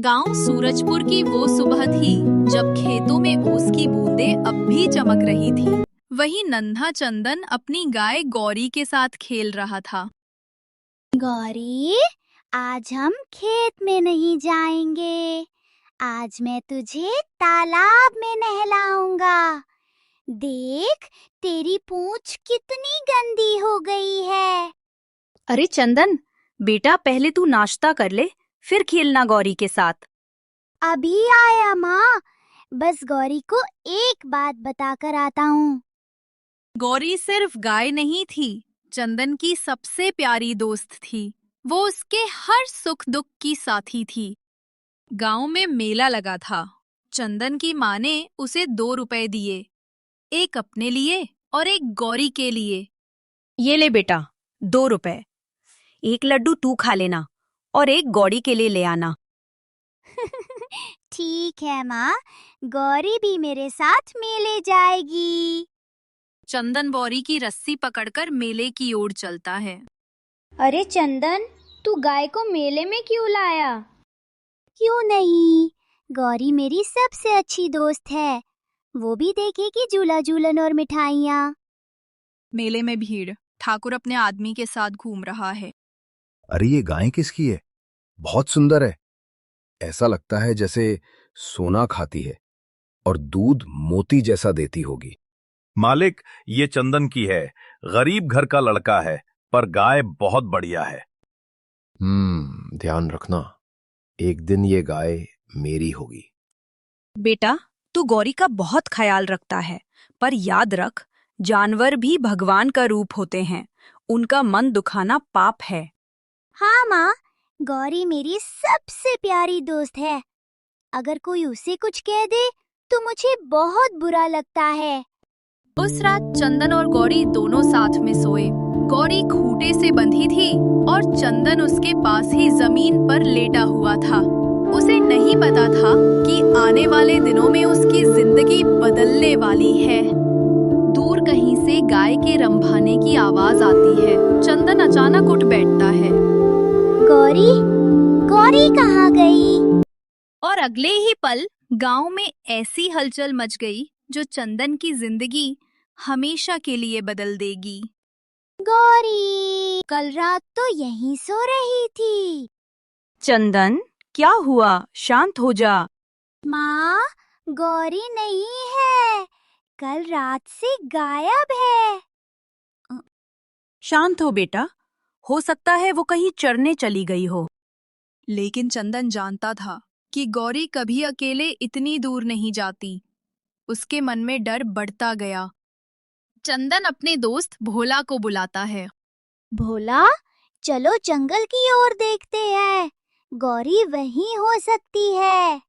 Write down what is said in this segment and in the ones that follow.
गांव सूरजपुर की वो सुबह थी जब खेतों में ओस की बूंदें अब भी चमक रही थी। वही नन्हा चंदन अपनी गाय गौरी के साथ खेल रहा था। गौरी, आज हम खेत में नहीं जाएंगे। आज मैं तुझे तालाब में नहलाऊंगा। देख, तेरी पूंछ कितनी गंदी हो गई है। अरे चंदन, बेटा पहले तू नाश्ता कर ले, फिर खेलना गौरी के साथ। अभी आया माँ, बस गौरी को एक बात बताकर आता हूँ। गौरी सिर्फ गाय नहीं थी, चंदन की सबसे प्यारी दोस्त थी। वो उसके हर सुख दुख की साथी थी। गांव में मेला लगा था। चंदन की माँ ने उसे 2 रुपए दिए, एक अपने लिए और एक गौरी के लिए। ये ले बेटा, 2 रुपए। एक लड्डू तू खा लेना और एक गौरी के लिए ले आना। ठीक है माँ, गौरी भी मेरे साथ मेले जाएगी। चंदन गौरी की रस्सी पकड़कर मेले की ओर चलता है। अरे चंदन, तू गाय को मेले में क्यों लाया? क्यों नहीं, गौरी मेरी सबसे अच्छी दोस्त है। वो भी देखेगी झूला झूलन और मिठाइयाँ। मेले में भीड़। ठाकुर अपने आदमी के साथ घूम रहा है। अरे ये गाय किसकी है? बहुत सुंदर है। ऐसा लगता है जैसे सोना खाती है और दूध मोती जैसा देती होगी। मालिक, ये चंदन की है। गरीब घर का लड़का है, पर गाय बहुत बढ़िया है। ध्यान रखना, एक दिन ये गाय मेरी होगी। बेटा, तू गौरी का बहुत ख्याल रखता है, पर याद रख, जानवर भी भगवान का रूप होते हैं। उनका मन दुखाना पाप है। हाँ माँ, गौरी मेरी सबसे प्यारी दोस्त है। अगर कोई उसे कुछ कह दे तो मुझे बहुत बुरा लगता है। उस रात चंदन और गौरी दोनों साथ में सोए। गौरी खूंटे से बंधी थी और चंदन उसके पास ही जमीन पर लेटा हुआ था। उसे नहीं पता था कि आने वाले दिनों में उसकी जिंदगी बदलने वाली है। दूर कहीं से गाय के रंभाने की आवाज आती है। चंदन अचानक उठ बैठता है। गौरी, गौरी कहाँ गई? और अगले ही पल गांव में ऐसी हलचल मच गई जो चंदन की जिंदगी हमेशा के लिए बदल देगी। गौरी कल रात तो यहीं सो रही थी। चंदन, क्या हुआ? शांत हो जा। माँ, गौरी नहीं है, कल रात से गायब है। शांत हो बेटा, हो सकता है वो कहीं चरने चली गई हो। लेकिन चंदन जानता था कि गौरी कभी अकेले इतनी दूर नहीं जाती। उसके मन में डर बढ़ता गया। चंदन अपने दोस्त भोला को बुलाता है। भोला, चलो जंगल की ओर देखते हैं, गौरी वहीं हो सकती है।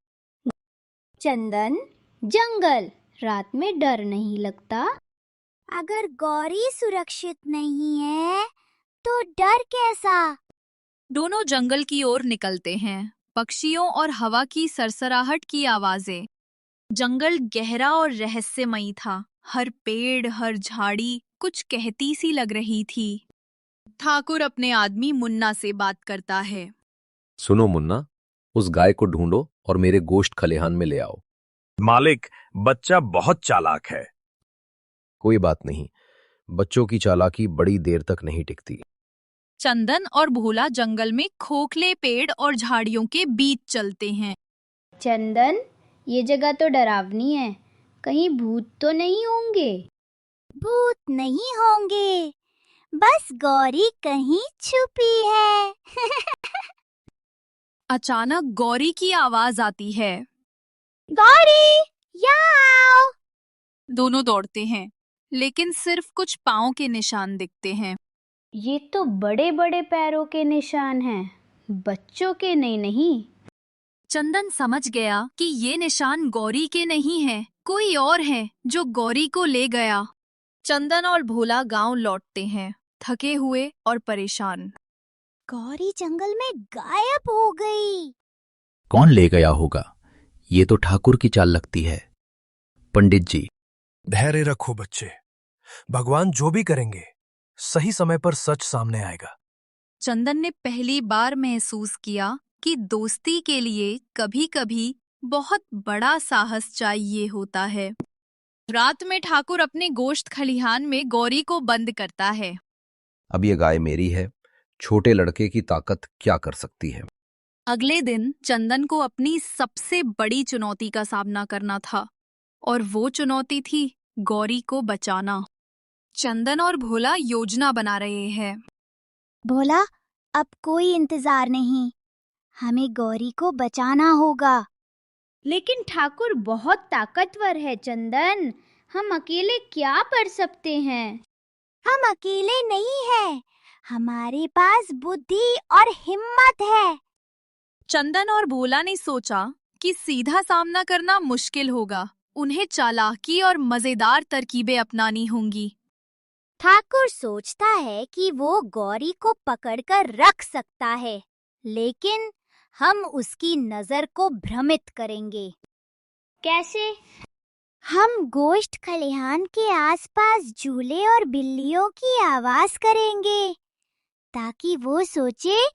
चंदन, जंगल रात में डर नहीं लगता? अगर गौरी सुरक्षित नहीं है तो डर कैसा? दोनों जंगल की ओर निकलते हैं। पक्षियों और हवा की सरसराहट की आवाजें। जंगल गहरा और रहस्यमयी था। हर पेड़, हर झाड़ी कुछ कहती सी लग रही थी। ठाकुर अपने आदमी मुन्ना से बात करता है। सुनो मुन्ना, उस गाय को ढूंढो और मेरे गोश्त खलिहान में ले आओ। मालिक, बच्चा बहुत चालाक है। कोई बात नहीं, बच्चों की चालाकी बड़ी देर तक नहीं टिकती। चंदन और भोला जंगल में खोखले पेड़ और झाड़ियों के बीच चलते हैं। चंदन, ये जगह तो डरावनी है, कहीं भूत तो नहीं होंगे? भूत नहीं होंगे, बस गौरी कहीं छुपी है। अचानक गौरी की आवाज आती है। गौरी, यहाँ आओ। दोनों दौड़ते हैं, लेकिन सिर्फ कुछ पाँव के निशान दिखते हैं। ये तो बड़े बड़े पैरों के निशान हैं, बच्चों के नहीं। चंदन समझ गया कि ये निशान गौरी के नहीं हैं, कोई और है जो गौरी को ले गया। चंदन और भोला गांव लौटते हैं, थके हुए और परेशान। गौरी जंगल में गायब हो गई। कौन ले गया होगा? ये तो ठाकुर की चाल लगती है। पंडित जी, धैर्य रखो बच्चे, भगवान जो भी करेंगे सही समय पर सच सामने आएगा। चंदन ने पहली बार महसूस किया कि दोस्ती के लिए कभी-कभी बहुत बड़ा साहस चाहिए होता है। रात में ठाकुर अपने गोश्त खलिहान में गौरी को बंद करता है। अब ये गाय मेरी है, छोटे लड़के की ताकत क्या कर सकती है। अगले दिन चंदन को अपनी सबसे बड़ी चुनौती का सामना करना था और वो चुनौती थी गौरी को बचाना। चंदन और भोला योजना बना रहे हैं। भोला, अब कोई इंतजार नहीं, हमें गौरी को बचाना होगा। लेकिन ठाकुर बहुत ताकतवर है चंदन, हम अकेले क्या कर सकते हैं? हम अकेले नहीं हैं, हमारे पास बुद्धि और हिम्मत है। चंदन और भोला ने सोचा कि सीधा सामना करना मुश्किल होगा, उन्हें चालाकी और मजेदार तरकीबें अपनानी होंगी। ठाकुर सोचता है कि वो गौरी को पकड़कर रख सकता है, लेकिन हम उसकी नजर को भ्रमित करेंगे। कैसे? हम गोश्त खलिहान के आसपास झूले और बिल्लियों की आवाज करेंगे, ताकि वो सोचे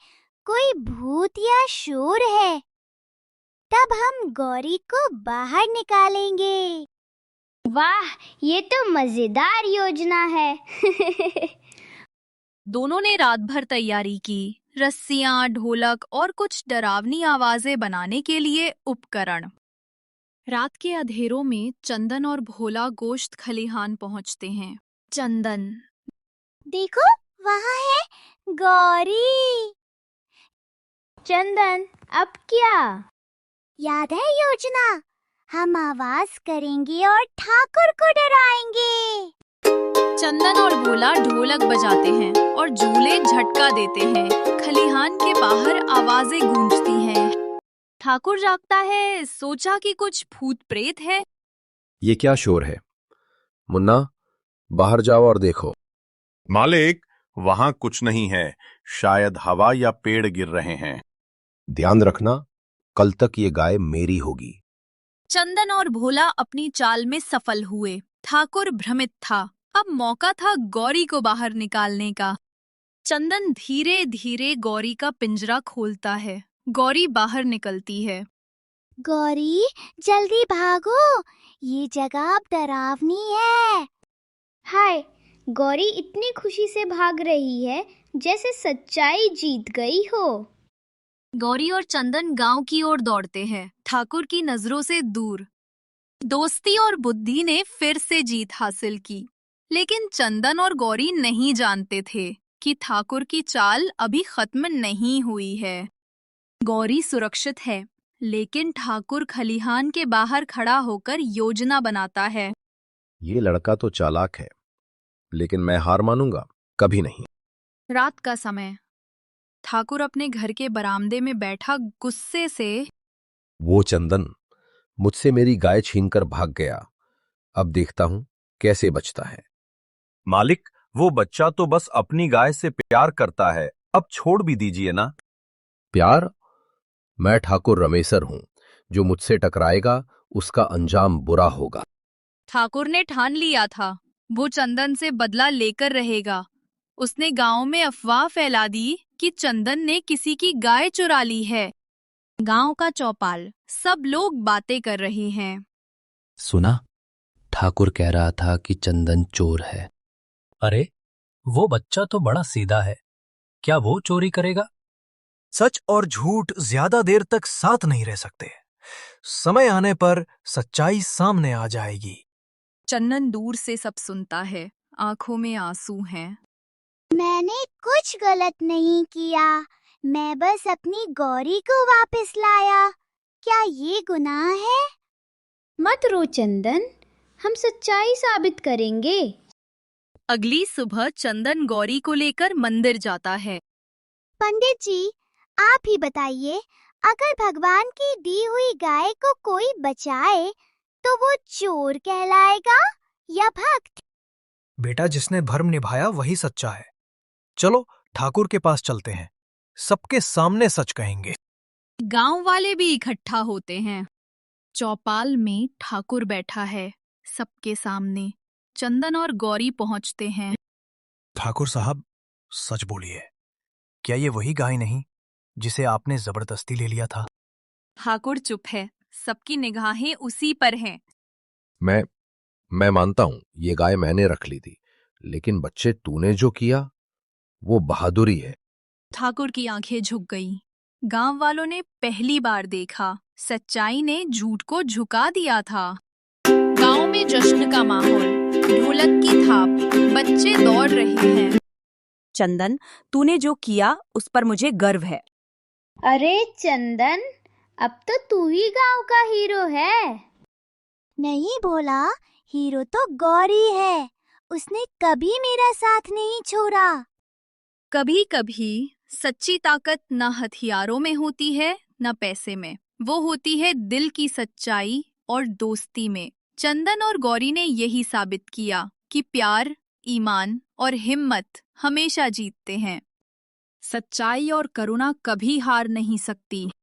कोई भूत या शोर है। तब हम गौरी को बाहर निकालेंगे। वाह, ये तो मजेदार योजना है। दोनों ने रात भर तैयारी की, रस्सियां, ढोलक और कुछ डरावनी आवाजें बनाने के लिए उपकरण। रात के अंधेरों में चंदन और भोला गोश्त खलिहान पहुंचते हैं। चंदन, देखो, वहाँ है गौरी। चंदन, अब क्या? याद है योजना? हम आवाज करेंगे और ठाकुर को डराएंगे। चंदन और भोला ढोलक बजाते हैं और झूले झटका देते हैं। खलिहान के बाहर आवाजें गूंजती हैं। ठाकुर जागता है, सोचा कि कुछ भूत प्रेत है। ये क्या शोर है? मुन्ना, बाहर जाओ और देखो। मालिक, वहां कुछ नहीं है, शायद हवा या पेड़ गिर रहे हैं। ध्यान रखना, कल तक ये गाय मेरी होगी। चंदन और भोला अपनी चाल में सफल हुए। ठाकुर भ्रमित था, अब मौका था गौरी को बाहर निकालने का। चंदन धीरे धीरे गौरी का पिंजरा खोलता है। गौरी बाहर निकलती है। गौरी, जल्दी भागो, ये जगह अब डरावनी है। हाय, गौरी इतनी खुशी से भाग रही है जैसे सच्चाई जीत गई हो। गौरी और चंदन गांव की ओर दौड़ते हैं, ठाकुर की नजरों से दूर। दोस्ती और बुद्धि ने फिर से जीत हासिल की, लेकिन चंदन और गौरी नहीं जानते थे कि ठाकुर की चाल अभी खत्म नहीं हुई है। गौरी सुरक्षित है, लेकिन ठाकुर खलिहान के बाहर खड़ा होकर योजना बनाता है। ये लड़का तो चालाक है, लेकिन मैं हार मानूंगा कभी नहीं। रात का समय, ठाकुर अपने घर के बरामदे में बैठा गुस्से से, वो चंदन मुझसे मेरी गाय छीनकर भाग गया, अब देखता हूं कैसे बचता है। मालिक, वो बच्चा तो बस अपनी गाय से प्यार करता है, अब छोड़ भी दीजिए ना। प्यार? मैं ठाकुर रमेसर हूं, जो मुझसे टकराएगा उसका अंजाम बुरा होगा। ठाकुर ने ठान लिया था, वो चंदन से बदला लेकर रहेगा। उसने गांव में अफवाह फैला दी कि चंदन ने किसी की गाय चुरा ली है। गांव का चौपाल, सब लोग बातें कर रहे हैं। सुना, ठाकुर कह रहा था कि चंदन चोर है। अरे, वो बच्चा तो बड़ा सीधा है, क्या वो चोरी करेगा? सच और झूठ ज्यादा देर तक साथ नहीं रह सकते। समय आने पर सच्चाई सामने आ जाएगी। चंदन दूर से सब सुनता है, आंखों में आंसू हैं। मैंने कुछ गलत नहीं किया, मैं बस अपनी गौरी को वापस लाया। क्या ये गुनाह है? मत रो चंदन, हम सच्चाई साबित करेंगे। अगली सुबह चंदन गौरी को लेकर मंदिर जाता है। पंडित जी, आप ही बताइए, अगर भगवान की दी हुई गाय को कोई बचाए तो वो चोर कहलाएगा या भक्त? बेटा, जिसने धर्म निभाया वही सच्चा है। चलो ठाकुर के पास चलते हैं, सबके सामने सच कहेंगे। गांव वाले भी इकट्ठा होते हैं। चौपाल में ठाकुर बैठा है, सबके सामने। चंदन और गौरी पहुंचते हैं। ठाकुर साहब, सच बोलिए, क्या ये वही गाय नहीं जिसे आपने जबरदस्ती ले लिया था? ठाकुर चुप है। सबकी निगाहें उसी पर हैं। मैं मानता हूं ये गाय मैंने रख ली थी, लेकिन बच्चे तूने जो किया वो बहादुरी है। ठाकुर की आंखें झुक गईं। गांव वालों ने पहली बार देखा सच्चाई ने झूठ को झुका दिया था। गांव में जश्न का माहौल, ढोलक की थाप, बच्चे दौड़ रहे हैं। चंदन, तूने जो किया उस पर मुझे गर्व है। अरे चंदन, अब तो तू ही गांव का हीरो है। नहीं बोला, हीरो तो गौरी है। उसने कभी मेरा साथ नहीं छोड़ा। कभी कभी सच्ची ताकत न हथियारों में होती है न पैसे में, वो होती है दिल की सच्चाई और दोस्ती में। चंदन और गौरी ने यही साबित किया कि प्यार, ईमान और हिम्मत हमेशा जीतते हैं। सच्चाई और करुणा कभी हार नहीं सकती।